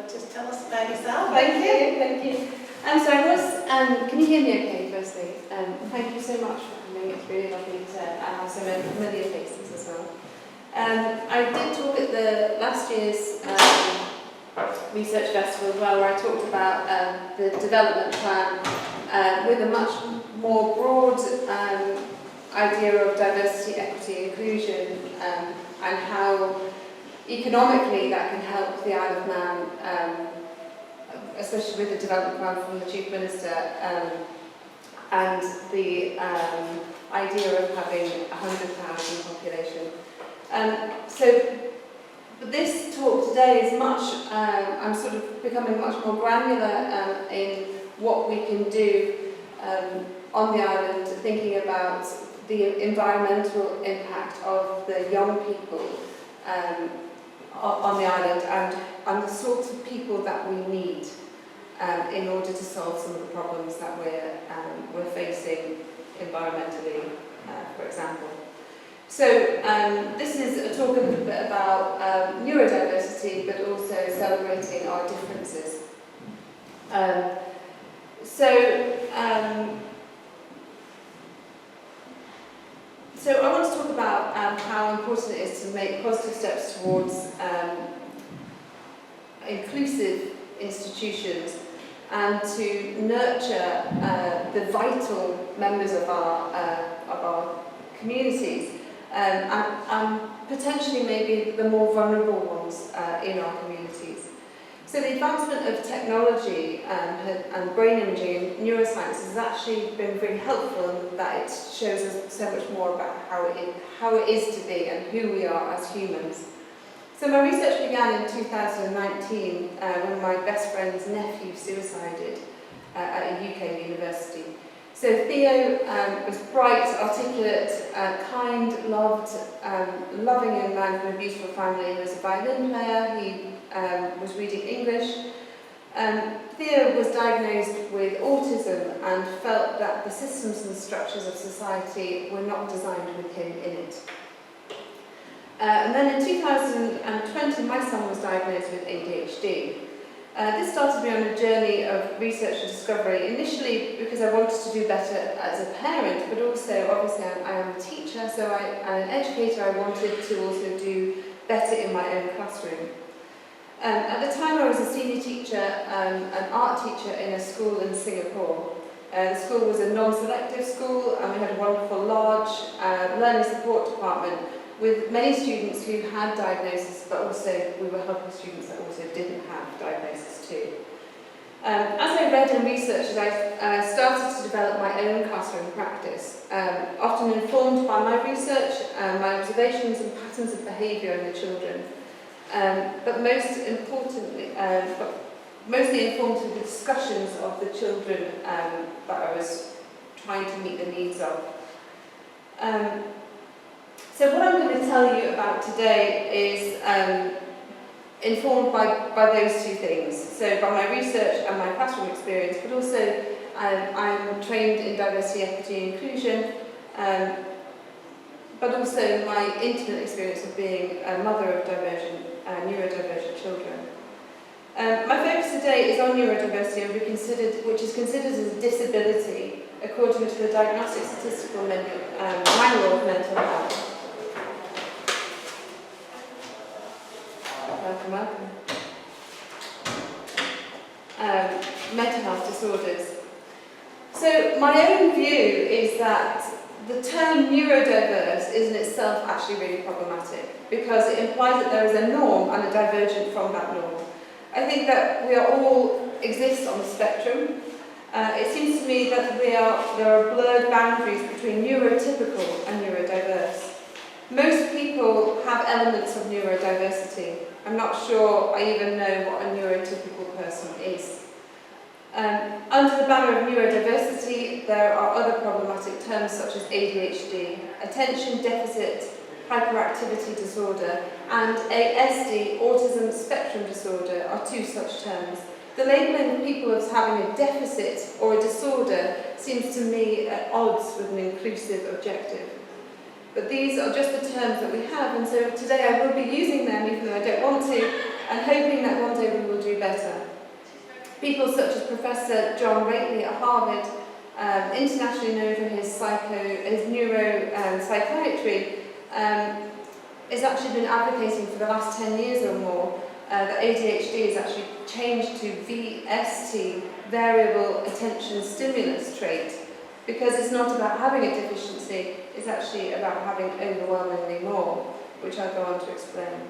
just tell us about yourself. Thank you. So I was, can you hear me okay, firstly? Thank you so much for coming. It's really lovely to have so many familiar faces as well. I did talk at the last year's research festival as well, where I talked about the development plan with a much more broad idea of diversity, equity, inclusion, and how economically that can help the Isle of Man, especially with the development plan from the Chief Minister, and the idea of having 100,000 population. So this talk today is much, I'm sort of becoming much more granular in what we can do on the island, thinking about the environmental impact of the young people on the island, and the sorts of people that we need in order to solve some of the problems that we're facing environmentally, for example. So this is a talk a little bit about neurodiversity, but also celebrating our differences. So I want to talk about how important it is to make positive steps towards inclusive institutions and to nurture the vital members of our communities and potentially maybe the more vulnerable ones in our communities. So the advancement of technology and brain imaging and neuroscience has actually been very helpful in that it shows us so much more about how it is to be and who we are as humans. So my research began in 2019 when my best friend's nephew suicided at a UK university. So Theo was bright, articulate, kind, loved, loving young man from a beautiful family. He was a violin player, he was reading English. Theo was diagnosed with autism and felt that the systems and structures of society were not designed with him in it. And then in 2020, my son was diagnosed with ADHD. This started me on a journey of research and discovery, initially because I wanted to do better as a parent, but also, obviously, I am a teacher, so and an educator, I wanted to also do better in my own classroom. At the time, I was a senior teacher, an art teacher in a school in Singapore. The school was a non-selective school, and we had a wonderful, large learning support department with many students who had diagnosis, but also we were helping students that also didn't have diagnosis too. As I read and researched, I started to develop my own classroom practice, often informed by my research, my observations and patterns of behaviour in the children. But mostly informed through the discussions of the children that I was trying to meet the needs of. So what I'm going to tell you about today is informed by those two things. So by my research and my classroom experience, but also I'm trained in diversity, equity and inclusion, but also my intimate experience of being a mother of neurodivergent children. My focus today is on neurodiversity, which is considered as a disability according to the Diagnostic Statistical Manual of Mental Health. Welcome. Mental health disorders. So my own view is that the term neurodiverse is in itself actually really problematic because it implies that there is a norm and a divergent from that norm. I think that we all exist on the spectrum. It seems to me that there are blurred boundaries between neurotypical and neurodiverse. Most people have elements of neurodiversity. I'm not sure I even know what a neurotypical person is. Under the banner of neurodiversity, there are other problematic terms such as ADHD, attention deficit hyperactivity disorder, and ASD, autism spectrum disorder, are two such terms. The labelling of people as having a deficit or a disorder seems to me at odds with an inclusive objective. But these are just the terms that we have, and so today I will be using them even though I don't want to, and hoping that one day we will do better People such as Professor John Rately at Harvard, internationally known for his neuropsychiatry, has actually been advocating for the last 10 years or more that ADHD is actually changed to VST, Variable Attention Stimulus Trait, because it's not about having a deficiency, it's actually about having overwhelmingly more, which I'll go on to explain.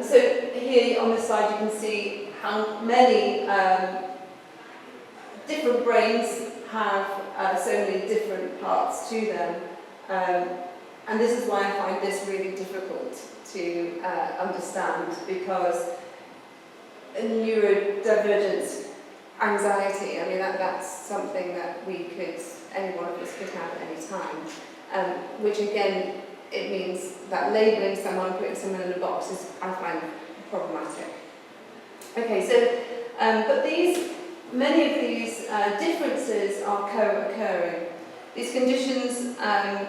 So here on this slide you can see how many different brains have so many different parts to them. And this is why I find this really difficult to understand, because neurodivergent anxiety, I mean that's something that any one of us could have at any time, which again, it means that labelling someone, putting someone in a box is, I find, problematic. Okay, so, but many of these differences are co-occurring. These conditions are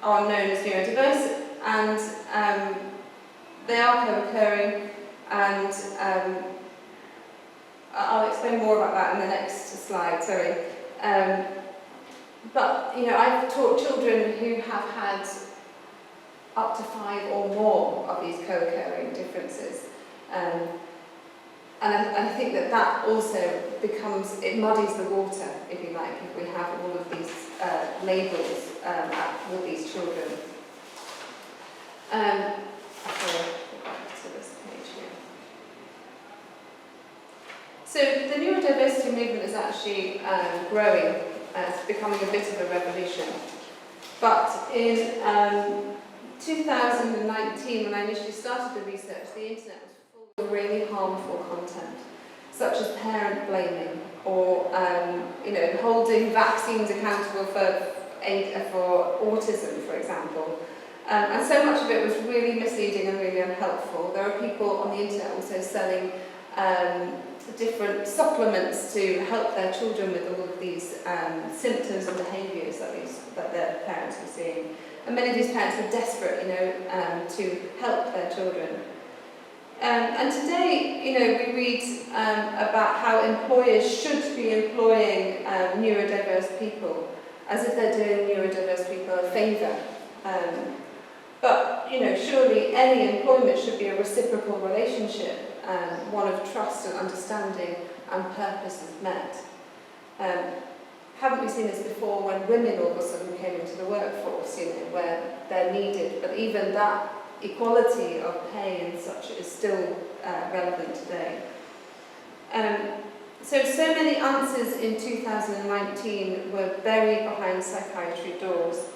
known as neurodiverse, and they are co-occurring, and I'll explain more about that in the next slide, sorry. But, I've taught children who have had up to 5 or more of these co-occurring differences. And I think that also it muddies the water, if you like, if we have all of these labels with these children. Sorry, go back to this page here. So the neurodiversity movement is actually growing. It's becoming a bit of a revolution. But in 2019, when I initially started the research, the internet was full of really harmful content, such as parent blaming, or holding vaccines accountable for autism, for example. And so much of it was really misleading and really unhelpful. There are people on the internet also selling different supplements to help their children with all of these symptoms and behaviours that their parents were seeing. And many of these parents were desperate, to help their children. And today, we read about how employers should be employing neurodiverse people, as if they're doing neurodiverse people a favour. But, surely any employment should be a reciprocal relationship, one of trust and understanding and purpose is met. Haven't we seen this before when women all of a sudden came into the workforce, where they're needed, but even that equality of pay and such is still relevant today. So many answers in 2019 were buried behind psychiatry doors,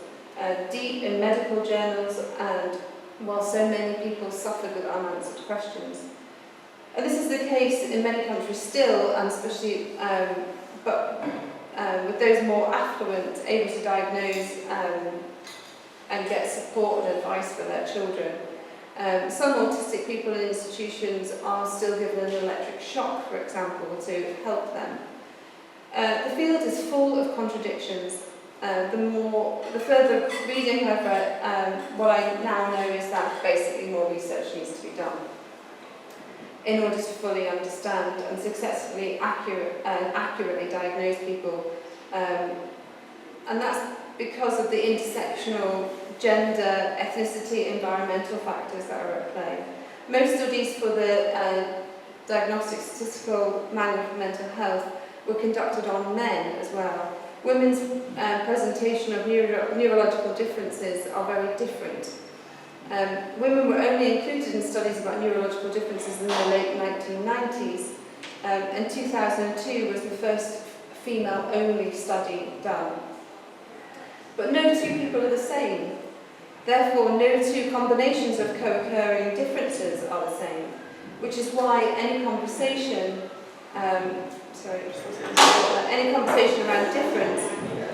deep in medical journals, and while so many people suffered with unanswered questions. And this is the case in many countries still, and especially, with those more affluent, able to diagnose and get support and advice for their children. Some autistic people in institutions are still given an electric shock, for example, to help them. The field is full of contradictions. The further reading I've read, what I now know is that basically more research needs to be done in order to fully understand and successfully accurately diagnose people. And that's because of the intersectional gender, ethnicity, environmental factors that are at play. Most studies for the Diagnostic Statistical Manual for Mental Health were conducted on men as well. Women's presentation of neurological differences are very different. Women were only included in studies about neurological differences in the late 1990s, and 2002 was the first female-only study done. But no two people are the same. Therefore, no two combinations of co-occurring differences are the same, which is why any conversation around difference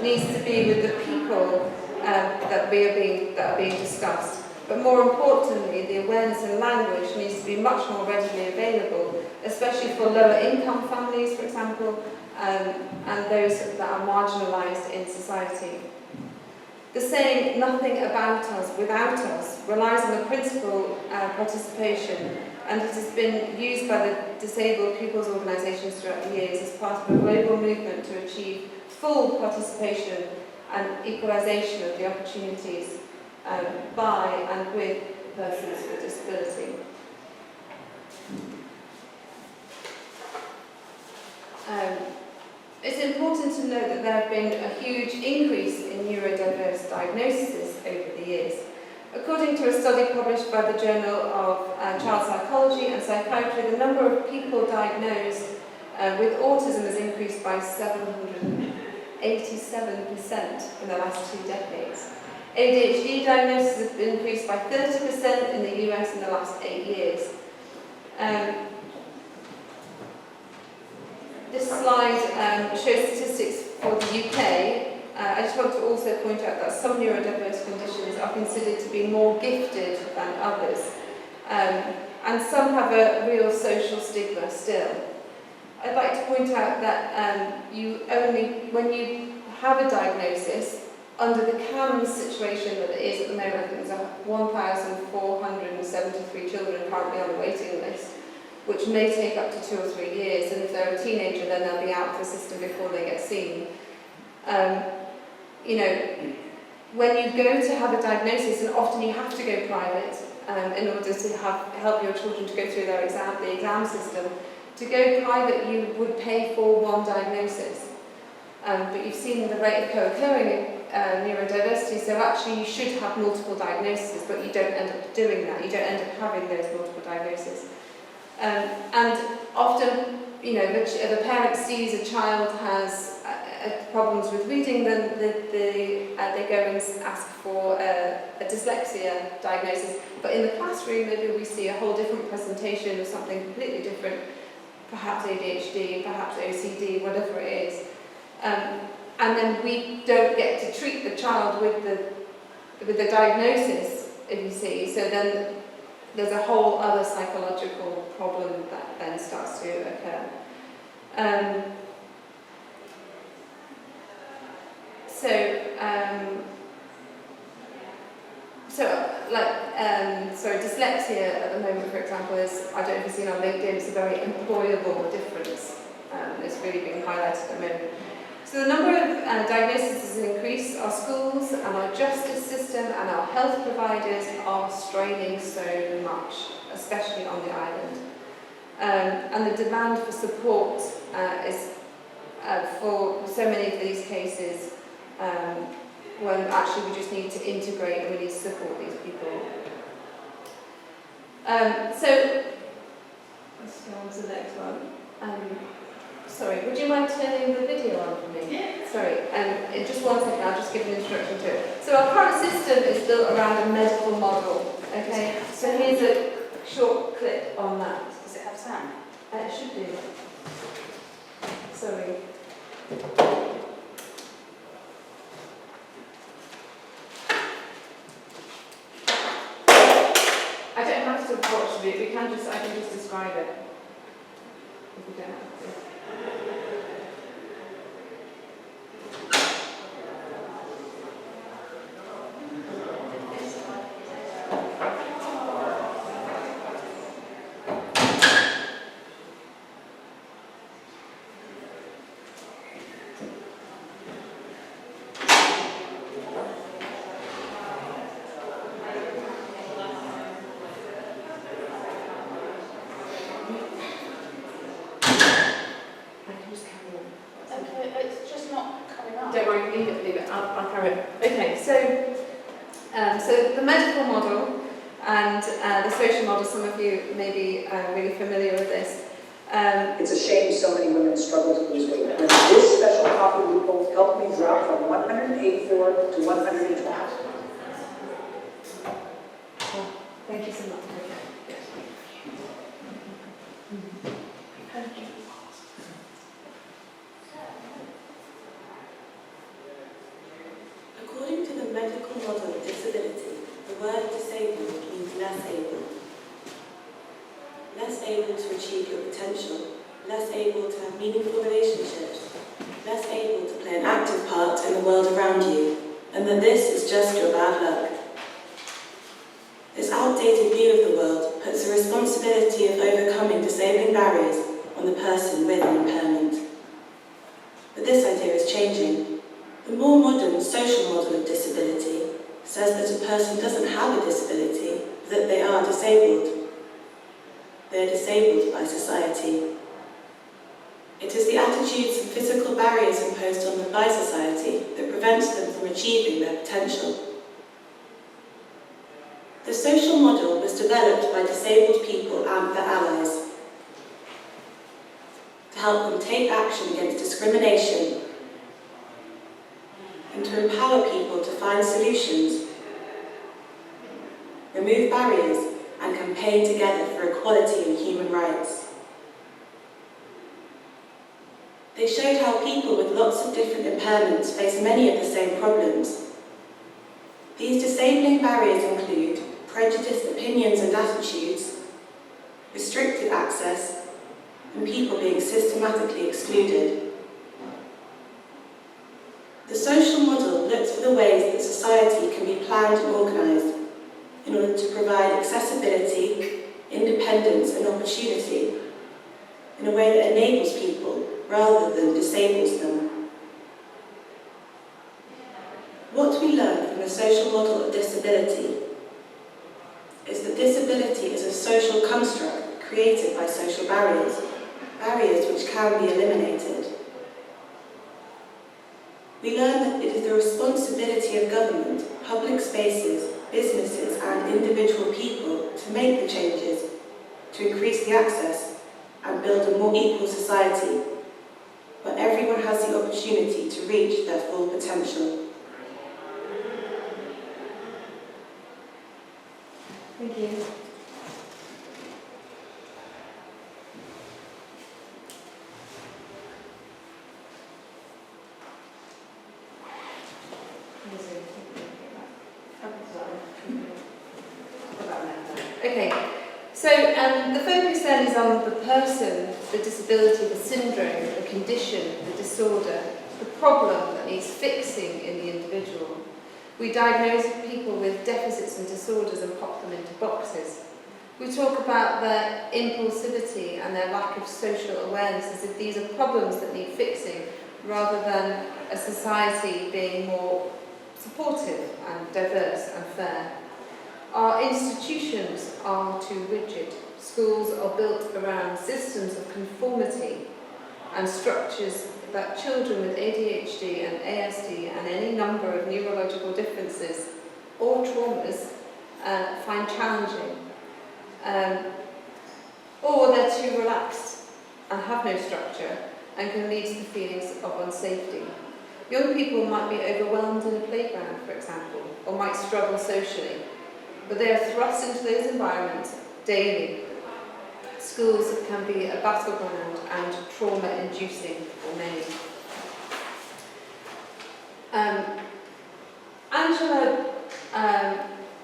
needs to be with the people that are being discussed. But more importantly, the awareness and language needs to be much more readily available, especially for lower income families, for example, and those that are marginalised in society. The saying, "nothing about us without us," relies on the principle participation, and it has been used by the disabled pupils organisations throughout the years as part of a global movement to achieve full participation and equalisation of the opportunities by and with persons with disability. It's important to note that there have been a huge increase in neurodiverse diagnoses over the years. According to a study published by the Journal of Child Psychology and Psychiatry, the number of people diagnosed with autism has increased by 787% in the last 2 decades. ADHD diagnosis has increased by 30% in the US in the last 8 years. This slide shows statistics for the UK. I just want to also point out that some neurodiverse conditions are considered to be more gifted than others, and some have a real social stigma still. I'd like to point out that when you have a diagnosis, under the CAMS situation that it is at the moment, I think there's 1,473 children currently on the waiting list, which may take up to 2 or 3 years, and if they're a teenager, then they'll be out of the system before they get seen. You know, when you go to have a diagnosis, and often you have to go private in order to help your children to go through the exam system. To go private, you would pay for one diagnosis. But you've seen the rate of co-occurring neurodiversity, so actually you should have multiple diagnoses, but you don't end up doing that. You don't end up having those multiple diagnoses. And often, you know, if a parent sees a child has problems with reading, then they go and ask for a dyslexia diagnosis. But in the classroom, maybe we see a whole different presentation of something completely different, perhaps ADHD, perhaps OCD, whatever it is. And then we don't get to treat the child with the diagnosis, if you see. So then there's a whole other psychological problem that then starts to occur. Dyslexia at the moment, for example, is, I don't know if you've seen on LinkedIn, it's a very employable difference. It's really being highlighted at the moment. So the number of diagnoses has increased. Our schools and our justice system and our health providers are straining so much, especially on the island. And the demand for support is for so many of these cases, when actually we just need to integrate and we need to support these people. So let's go on to the next one. Sorry, would you mind turning the video on for me? Yeah. Sorry, in just 1 second, I'll just give an introduction to it. So our current system is built around a medical model, okay? So here's a short clip on that. Does it have sound? It should do. Sorry. I don't have to watch the video, I can just describe it. If you don't have to. Don't worry, leave it. I'll carry it. Okay, so the medical model and the social model, some of you may be really familiar with this. It's a shame so many women struggle to lose weight. And this special coffee loophole helped me drop from 184 to 112. Thank you so much. Thank you. According to the medical model of disability, the word disabled means less able. Less able to achieve your potential, less able to have meaningful relationships, less able to play an active part in the world around you, and that this is just your bad luck. This outdated view of the world puts the responsibility of overcoming disabling barriers on the person with an impairment. But this idea is changing. The more modern social model of disability says that a person doesn't have a disability, but that they are disabled. They are disabled by society. It is the attitudes and physical barriers imposed on them by society that prevents them from achieving their potential. The social model was developed by disabled people and their allies to help them take action against discrimination and to empower people to find solutions, remove barriers, and campaign together for equality and human rights. They showed how people with lots of different impairments face many of the same problems. These disabling barriers include prejudiced opinions and attitudes, restricted access, and people being systematically excluded. The social model looks for the ways that society can be planned and organised in order to provide accessibility, independence and opportunity in a way that enables people rather than disables them. What we learn from the social model of disability is that disability is a social construct created by social barriers, barriers which can be eliminated. We learn that it is the responsibility of government, public spaces, businesses and individual people to make the changes, to increase the access and build a more equal society where everyone has the opportunity to reach their full potential. Thank you. Okay, so the focus then is on the person, the disability, the syndrome, the condition, the disorder, the problem that needs fixing in the individual. We diagnose people with deficits and disorders and pop them into boxes. We talk about their impulsivity and their lack of social awareness as if these are problems that need fixing, rather than a society being more supportive and diverse and fair. Our institutions are too rigid. Schools are built around systems of conformity and structures that children with ADHD and ASD and any number of neurological differences or traumas find challenging. Or they're too relaxed and have no structure and can lead to feelings of unsafety. Young people might be overwhelmed in a playground, for example, or might struggle socially, but they are thrust into those environments daily. Schools can be a battleground and trauma-inducing for many. Angela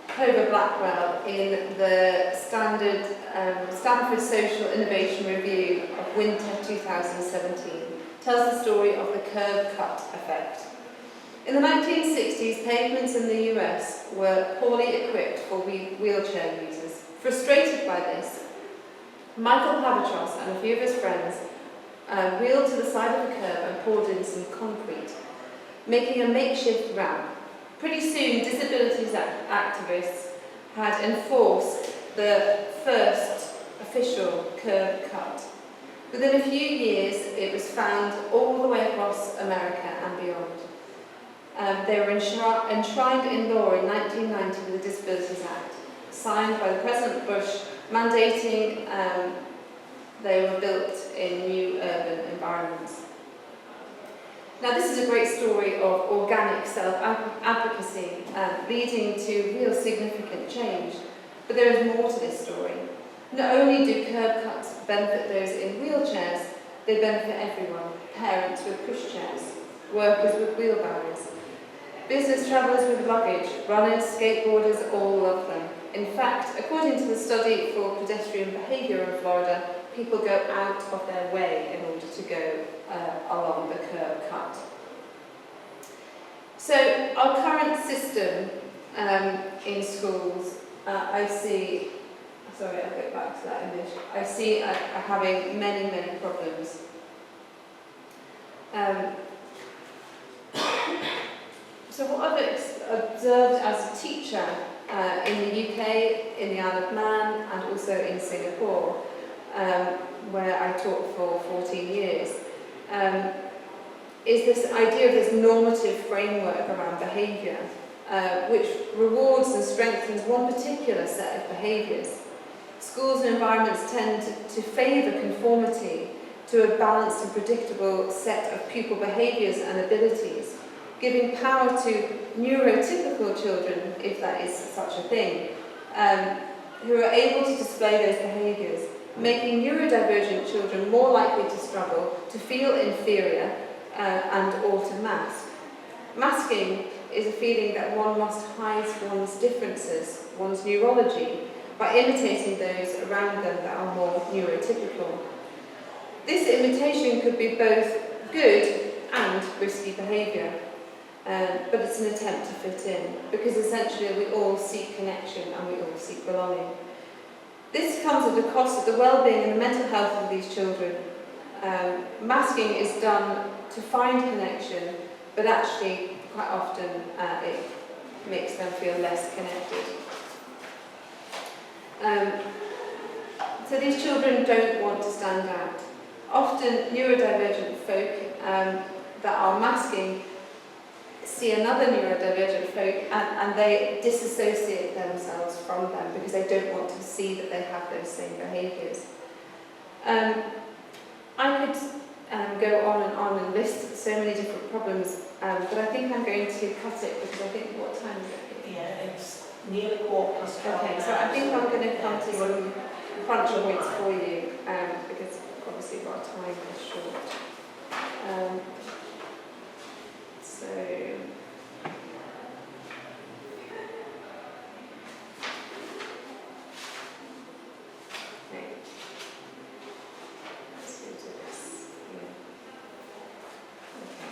Clover-Blackwell, in the Stanford Social Innovation Review of Winter 2017, tells the story of the curb cut effect. In the 1960s, pavements in the US were poorly equipped for wheelchair users. Frustrated by this, Michael Pavatros and a few of his friends wheeled to the side of the curb and poured in some concrete, making a makeshift ramp. Pretty soon, disabilities activists had enforced the first official curb cut. Within a few years, it was found all the way across America and beyond. They were enshrined in law in 1990 with the Disabilities Act, signed by President Bush, mandating they were built in new urban environments. Now, this is a great story of organic self-advocacy leading to real significant change, but there is more to this story. Not only do curb cuts benefit those in wheelchairs, they benefit everyone: parents with pushchairs, workers with wheelbarrows, business travellers with luggage, runners, skateboarders, all love them. In fact, according to the study for pedestrian behaviour in Florida, people go out of their way in order to go along the curb cut. So our current system in schools, I see, sorry, I'll get back to that image, I see having many, many problems. So what I've observed as a teacher in the UK, in the Isle of Man, and also in Singapore, where I taught for 14 years, is this idea of this normative framework around behaviour, which rewards and strengthens one particular set of behaviours. Schools and environments tend to favour conformity to a balanced and predictable set of pupil behaviours and abilities, giving power to neurotypical children, if that is such a thing, who are able to display those behaviours, making neurodivergent children more likely to struggle, to feel inferior, and or to mask. Masking is a feeling that one must hide one's differences, one's neurology, by imitating those around them that are more neurotypical. This imitation could be both good and risky behaviour, but it's an attempt to fit in, because essentially we all seek connection and we all seek belonging. This comes at the cost of the well-being and the mental health of these children. Masking is done to find connection, but actually quite often it makes them feel less connected. So these children don't want to stand out. Often neurodivergent folk that are masking see another neurodivergent folk and they disassociate themselves from them because they don't want to see that they have those same behaviours. I could go on and list so many different problems, but I think I'm going to cut it because I think, what time is it? Yeah, it's nearly 12:15. Okay, so I think I'm going to come to some crunch points for you, because obviously our time is short. So, okay, let's go to this. Yeah. Okay.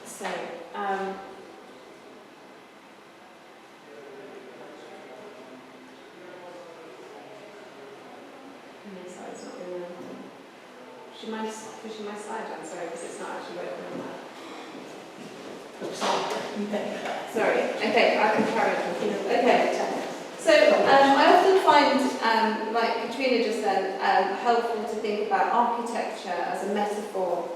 So, sorry, it's not going to. Do you mind pushing my slide down? Sorry, because it's not actually working on that. Sorry. Okay, I can carry on. Okay. So I often find, like Katrina just said, helpful to think about architecture as a metaphor.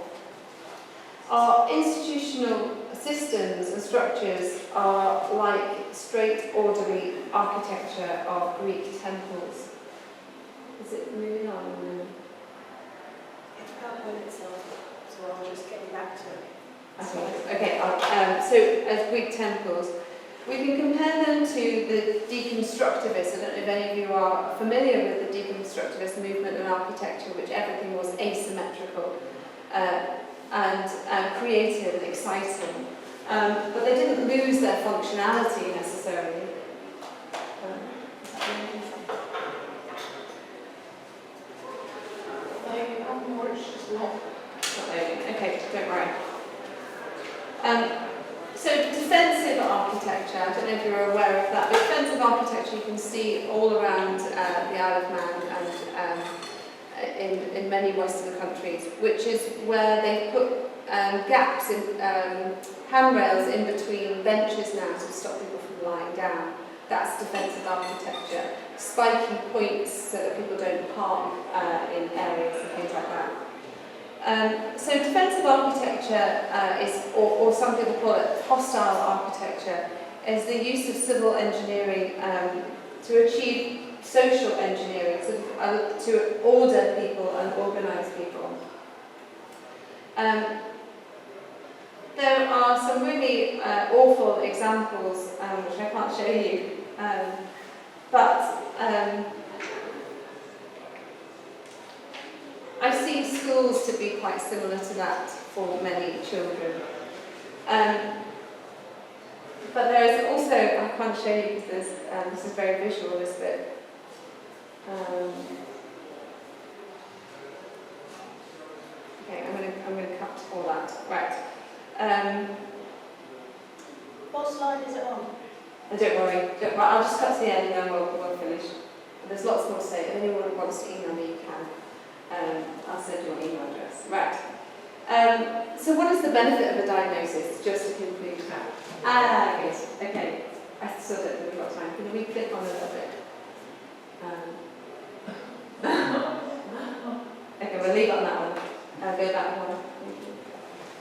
Our institutional systems and structures are like straight, orderly architecture of Greek temples. Is it moving on? It's PowerPoint itself, so I'll just get back to it. Okay. So as Greek temples, we can compare them to the deconstructivists. I don't know if any of you are familiar with the deconstructivist movement in architecture, which everything was asymmetrical and creative and exciting. But they didn't lose their functionality necessarily. Okay, don't worry. So defensive architecture, I don't know if you're aware of that, but defensive architecture you can see all around the Isle of Man and in many Western countries, which is where they put gaps in handrails in between benches now to stop people from lying down. That's defensive architecture. Spiky points so that people don't park in areas and things like that. So defensive architecture is, or some people call it hostile architecture, is the use of civil engineering to achieve social engineering, to order people and organise people. There are some really awful examples, which I can't show you, but I see schools to be quite similar to that for many children. But there is also, I can't show you because this is very visual, this bit. Okay, I'm going to cut all that. Right. time is it on? Don't worry, I'll just cut to the end and then we'll finish. There's lots more to say. If anyone wants to email me, you can. I'll send you an email address. Right. So what is the benefit of a diagnosis, just to conclude? Yes. Okay. I still don't think we've got time. Can we click on a little bit? Okay, we'll leave it on that one. I'll go back one.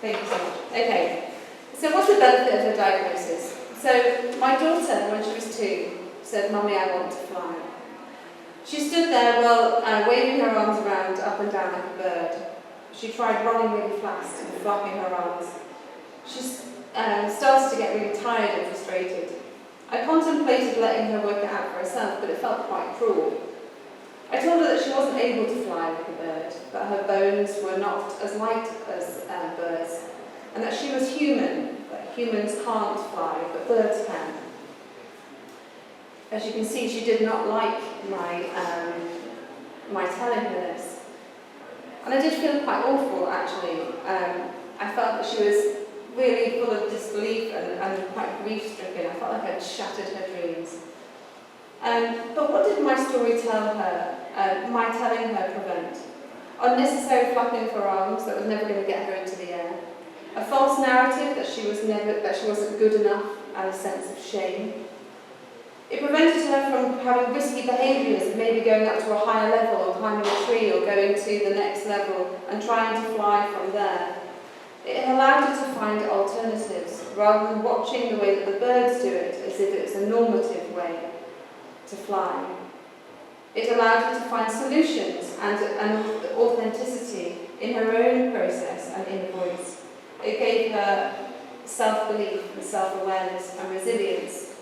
Thank you so much. Okay. So what's the benefit of a diagnosis? So my daughter, when she was 2, said, "Mummy, I want to fly." She stood there, waving her arms around, up and down like a bird. She tried running really fast and flapping her arms. She started to get really tired and frustrated. I contemplated letting her work it out for herself, but it felt quite cruel. I told her that she wasn't able to fly like a bird, that her bones were not as light as birds, and that she was human, that humans can't fly, but birds can. As you can see, she did not like my telling her this. And I did feel quite awful, actually. I felt that she was really full of disbelief and quite grief-stricken. I felt like I'd shattered her dreams. But what did my story tell her, my telling her prevent? Unnecessary flapping of her arms that was never going to get her into the air. A false narrative that she wasn't good enough, and a sense of shame. It prevented her from having risky behaviours, maybe going up to a higher level or climbing a tree or going to the next level and trying to fly from there. It allowed her to find alternatives, rather than watching the way that the birds do it as if it's a normative way to fly. It allowed her to find solutions and authenticity in her own process and inner voice. It gave her self-belief and self-awareness and resilience.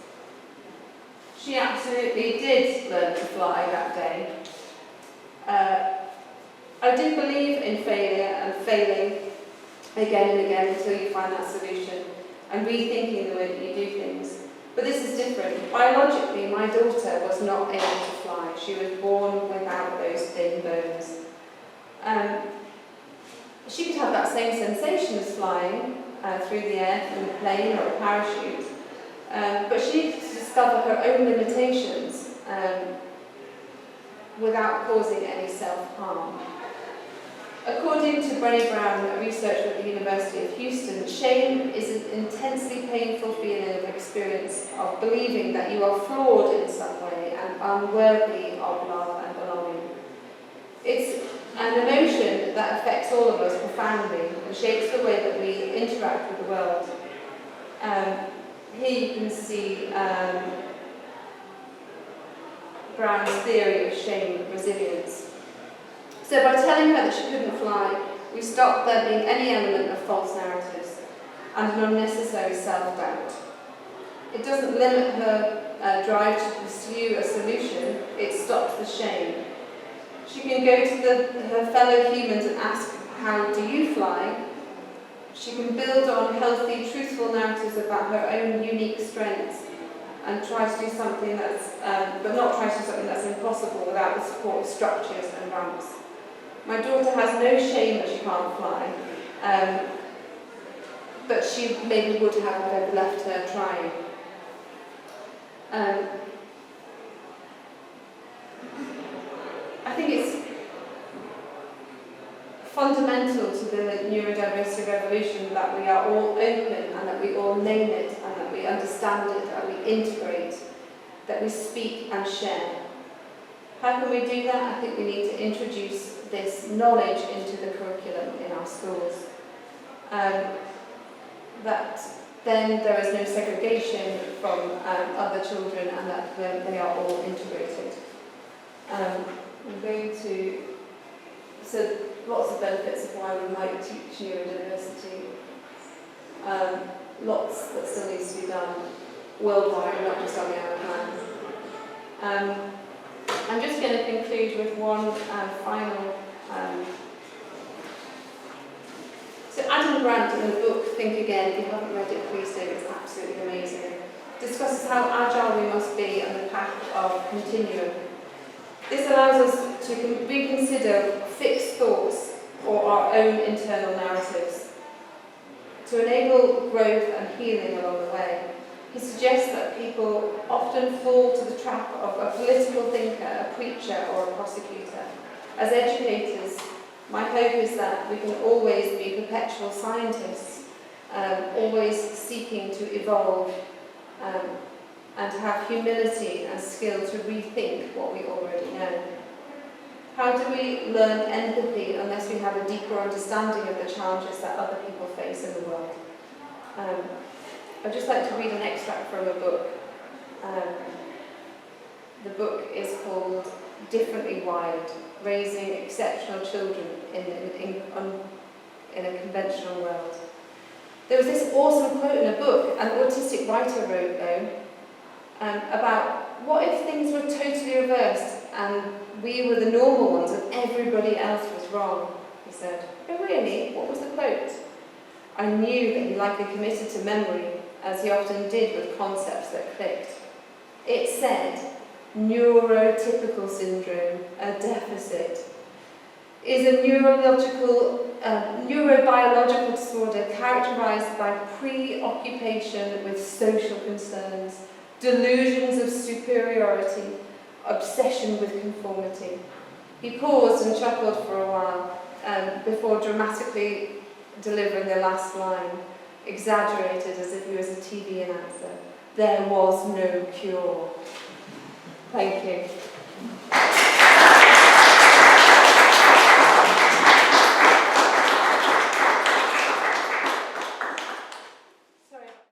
She absolutely did learn to fly that day. I did believe in failure and failing again and again until you find that solution and rethinking the way that you do things. But this is different. Biologically, my daughter was not able to fly. She was born without those thin bones. She could have that same sensation as flying through the air from a plane or a parachute, but she needed to discover her own limitations without causing any self-harm. According to Brené Brown, a researcher at the University of Houston, shame is an intensely painful feeling of experience of believing that you are flawed in some way and unworthy of love and belonging. It's an emotion that affects all of us profoundly and shapes the way that we interact with the world. Here you can see Brown's theory of shame resilience. So by telling her that she couldn't fly, we stopped there being any element of false narratives and an unnecessary self-doubt. It doesn't limit her drive to pursue a solution, it stops the shame. She can go to her fellow humans and ask, "How do you fly?" She can build on healthy, truthful narratives about her own unique strengths and try to do something but not try to do something that's impossible without the support of structures and ramps. My daughter has no shame that she can't fly, but she maybe would have if I'd left her trying. I think it's fundamental to the neurodiversity revolution that we are all open and that we all name it and that we understand it, that we integrate, that we speak and share. How can we do that? I think we need to introduce this knowledge into the curriculum in our schools. That then there is no segregation from other children and that they are all integrated. I'm going to, so lots of benefits of why we might teach neurodiversity. Lots that still needs to be done worldwide, not just on the Isle of Man. I'm just going to conclude with one final. So Adam Grant in the book Think Again, if you haven't read it, please do, it's absolutely amazing, discusses how agile we must be on the path of continuum. This allows us to reconsider fixed thoughts or our own internal narratives to enable growth and healing along the way. He suggests that people often fall to the trap of a political thinker, a preacher, or a prosecutor. As educators, my hope is that we can always be perpetual scientists, always seeking to evolve and to have humility and skill to rethink what we already know. How do we learn empathy unless we have a deeper understanding of the challenges that other people face in the world? I'd just like to read an extract from a book. The book is called Differently Wired: Raising Exceptional Children in a Conventional World. There was this awesome quote in a book an autistic writer wrote, though, about what if things were totally reversed and we were the normal ones and everybody else was wrong, he said. Oh really? What was the quote? I knew that he likely committed to memory, as he often did with concepts that clicked. It said, neurotypical syndrome, a deficit, is a neurobiological disorder characterized by preoccupation with social concerns, delusions of superiority, obsession with conformity. He paused and chuckled for a while before dramatically delivering the last line, exaggerated as if he was a TV announcer. There was no cure. Thank you.